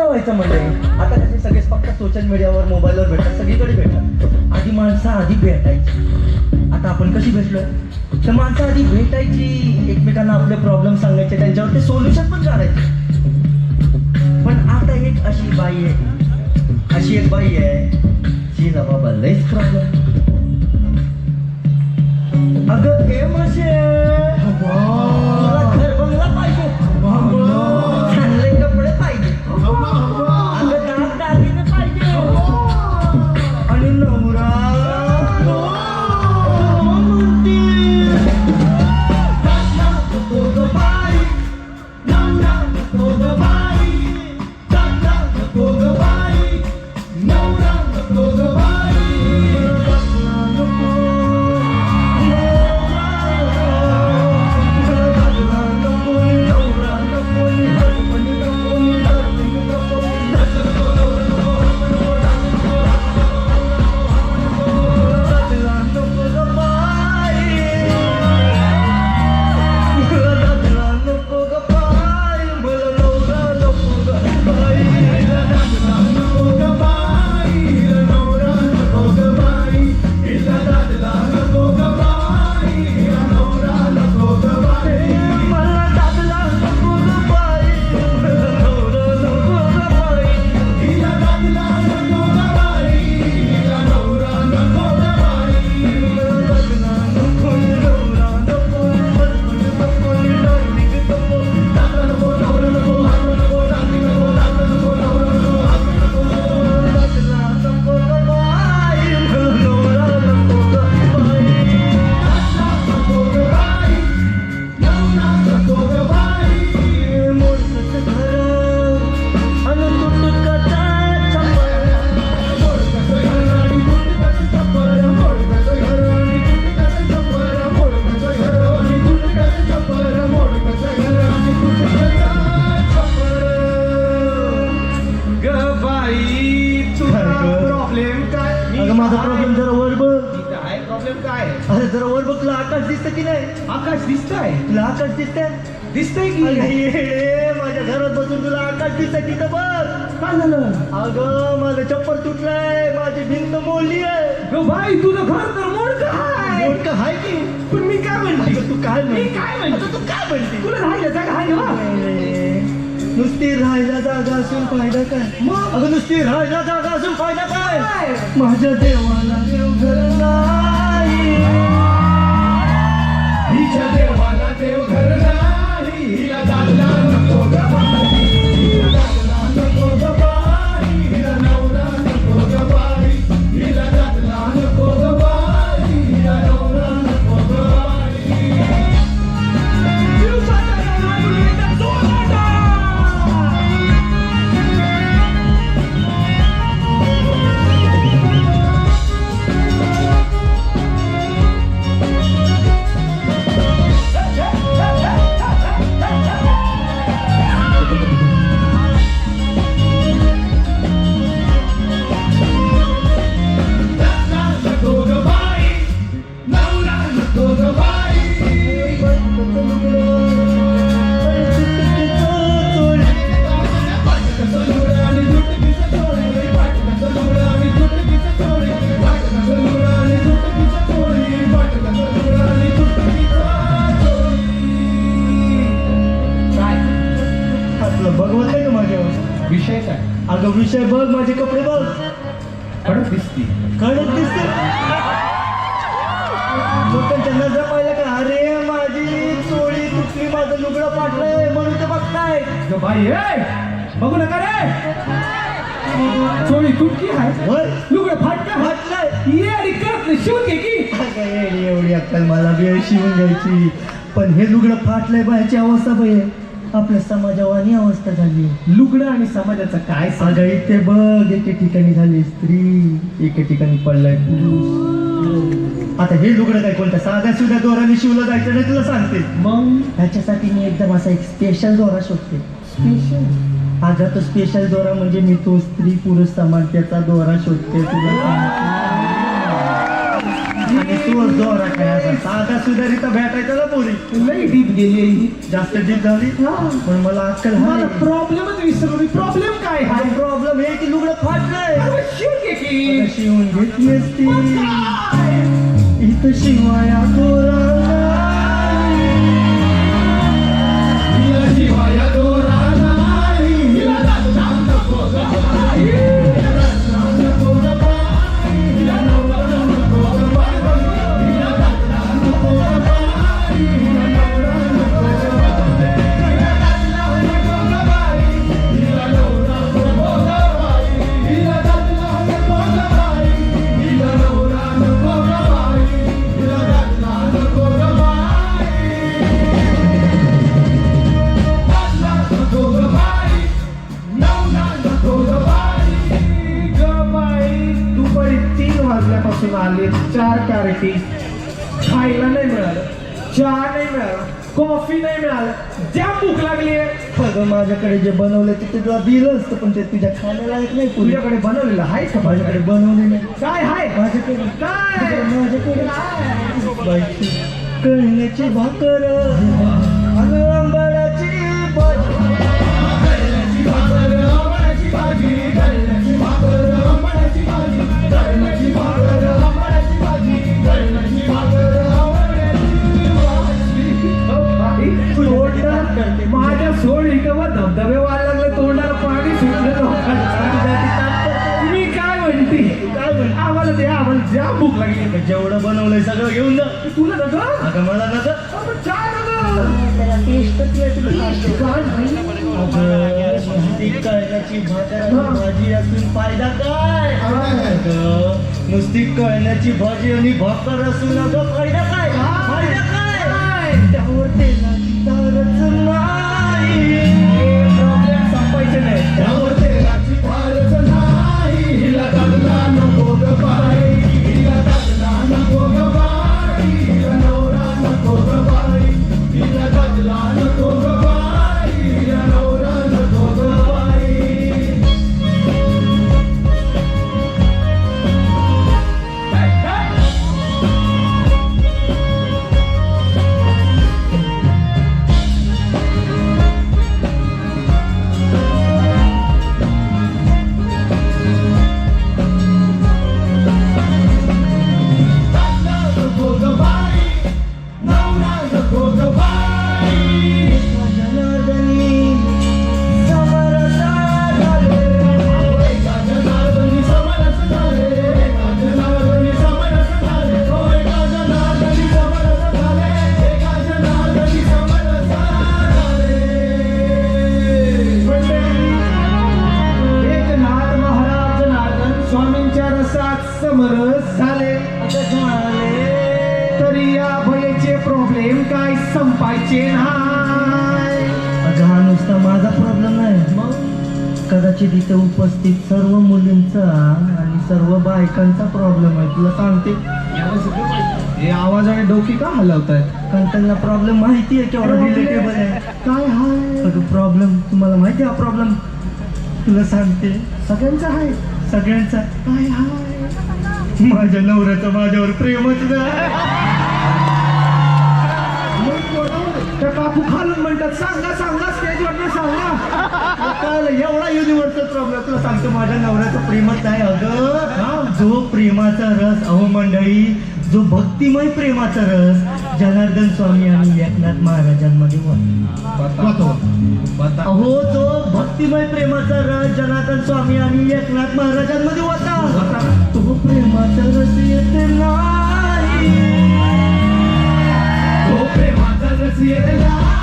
व्हायचं म्हणजे आता कसे सगळे फक्त सोशल मीडियावर मोबाईलवर भेटतात, सगळीकडे भेटतात. आधी माणसं आधी भेटायची, आता आपण कशी भेटलोय? तर माणसं आधी भेटायची, एकमेकांना आपले प्रॉब्लेम सांगायचे, त्यांच्यावर ते सोल्युशन पण काढायचे. पण आता एक अशी बाई आहे, अशी एक बाई आहे जिला बाबा लईच प्रॉब्लेम. अगं हे मासे तुला घर बंगला पाहिजे, चांगले कपडे पाहिजे, अगं दाग दागिने पाहिजे आणि नवरा माझा प्रॉब्लेम जरा वर बघ. काय प्रॉब्लेम काय? अरे जरा वर बघ, तुला आकाश दिसतं की नाही? आकाश दिसतंय? तुला आकाश दिसतंय? दिसतंय की? माझ्या घरात बसून तुला आकाश दिसतंय तिथं बघ. काय झालं? अगं माझं चप्पल तुटलंय, माझी भिंत मोडली आहे. गो बाई तुझं घर तर मोडकं आहे. मोडकं आहे की? पण मी काय म्हणते? तू काय मी काय म्हणते? तू काय म्हणते? तुला राहायला जागा आहे ना? नुसती राहायला जागा असून फायदा काय? मग? अगं नुसती राहायला जागा असून फायदा काय? काय? माझ्या देवाला देवघर नाही, हिच्या देवाला देवघर नाही, हिला दादला नको ग बाई, हिला दादला नको ग बाई, हिला नवरा नको ग बाई, हिला दादला नको ग बाई, हिला नवरा नको ग बाई. दिवसाचा नवरा मुलीचा सोनाटा. भगवत आहे का माझ्यावर? विषय काय? अगं विषय बघ, माझे कपडे बघ, कडक दिसती. कडक दिसते. लोकांच्या नजर पाहिलं का? अरे माझी चोळी तुटली, माझं लुगडं फाटलंय म्हणून ते बघताय. ग बाई हे बघू नका रे. चोळी तुटकी आहे, होय, लुगडं फाटलं फाटलंय. ये आणि करत नाही, शिवून घे की. अगं येडी एवढी अक्कल मला बी शिवून घ्यायची, पण हे लुगडं फाटलंय बायची अवस्था बघ, आपल्या समाजावानी अवस्था झाली. लुगडं आणि समाजाचं काय सांग. अगं इथे बघ, एके ठिकाणी झाली स्त्री, एके ठिकाणी पडलाय पुरुष. आता हे लुगडं काय कोणत्या साध्या सुद्धा दोराने शिवलं जायचं नाही, तुला सांगते. मग ह्याच्यासाठी मी एकदम असा एक स्पेशल दोरा शोधते. स्पेशल? अगं तो स्पेशल दोरा म्हणजे मी तो स्त्री पुरुष समानतेचा दोरा शोधते तुला सांगते. आणि तू जोरा काय असा साधा सुधारिता भेटायचा ना पोरी लई डीप गेली जास्त डीप झाली पण मला अक्कल मला प्रॉब्लेमच विसरलो प्रॉब्लेम काय आहे प्रॉब्लेम हे की लुगडं फाटलंय अरे शिव की आता शिवून घेतली असती इथं शिवाया शिवाया दोरा नाही हिला दादला नको ग बाई. हिला दादला नको ग बाई. हिला नवरा नको ग बाई. हिला दादला नको ग बाई. हिला नवरा नको ग बाई. हिला दादला नको ग बाई. हिला नवरा नको ग बाई. हिला दादला नको ग बाई. हिला नवरा नको ग बाई. हिला दादला नको ग बाई. दुपारी 3 वाजल्यापासून आले 4 कार्टी खायला नाही मिळालं चहा नाही मिळाला कॉफी नाही मिळालं ज्या भूक लागली अगं माझ्याकडे जे बनवलं ते तुला दिलं असतं पण ते तुझ्या खाण्याला येत नाही तुझ्याकडे बनवलेलं आहे का माझ्याकडे बनवले नाही काय आहे माझ्याकडे काय माझ्याकडे बाईची कळण्याची भाकर आणि आंबाड्याची भाजी कळण्याची भाकर आंबाड्याची भाजी कळण्याची भाकर आंबाड्याची भाजी कळण्याची भाकर आंबाड्याची भाजी कळण्याची भाकर आंबाड्याची भाजी ओ बाई तोंडाला माझ्या सोड इथं धबधबे व्हायला लागले तोंडाला पाणी सुटलं मी काय म्हणते आम्हाला दे आम्हाला ज्या भूक लागली जेवढं बनवलंय सगळं घेऊन जा तुला नका अगं मला नका चहा नका नुसती कळण्याची भाकर आणि भाजी असून फायदा काय अगं नुसती कळण्याची भाजी आणि भाकर असून अगं फायदा काय फायदा काय त्यावर तेलाची धारच नाही प्रॉब्लेम संपायचे नाही त्यावर तेलाची फारच नाही हिला दादला नको ग बाई हिला दादला नको ग बाई हिला नवरा नको ग बाई हिला दादला नको ग बाई हिला नवरा नको ग बाई दादला नको ग बाई नवरा नको ग बाई जनार्दनी समरसा झाले एका जनार्दनी समरस झाले एका जनार्दनी समरस झाले हो एका जनार्दनी समरस झाले एका जनार्दनी समरस झाले एकनाथ महाराज जनार्दन स्वामींच्या रसात समरस झाले आता झाले तरी या भयचे प्रॉब्लेम काय संपायचे नाही अगं हा नुसता माझा प्रॉब्लेम नाही मग कदाचित इथे उपस्थित सर्व मुलींचा आणि सर्व बायकांचा प्रॉब्लेम आहे तुला सांगते हे आवाजाने डोकी का हलवतायत कारण त्यांना प्रॉब्लेम माहिती आहे केवढा रिलेटेबल आहे काय हाय प्रॉब्लेम तुम्हाला माहिती आहे हा प्रॉब्लेम तुला सांगते सगळ्यांचा आहे सगळ्यांचा काय हाय माझ्या नवऱ्याचं माझ्यावर प्रेमच नाही त्या काकू खालून म्हणतात सांगा सांगा स्टेजवर सांगा काय एवढा युनिव्हर्सल प्रॉब्लेम तुला सांगतो माझ्या नवऱ्याचं प्रेमच नाही अगं जो प्रेमाचा रस अहो मंडळी जो भक्तिमय प्रेमाचा रस जनार्दन स्वामी आणि एकनाथ महाराजांमध्ये होता अहो जो भक्तिमय प्रेमाचा रस जनार्दन स्वामी आणि एकनाथ महाराजांमध्ये होता तो प्रेमाचा रस येते नाही तो प्रेमाचा रस येते नाही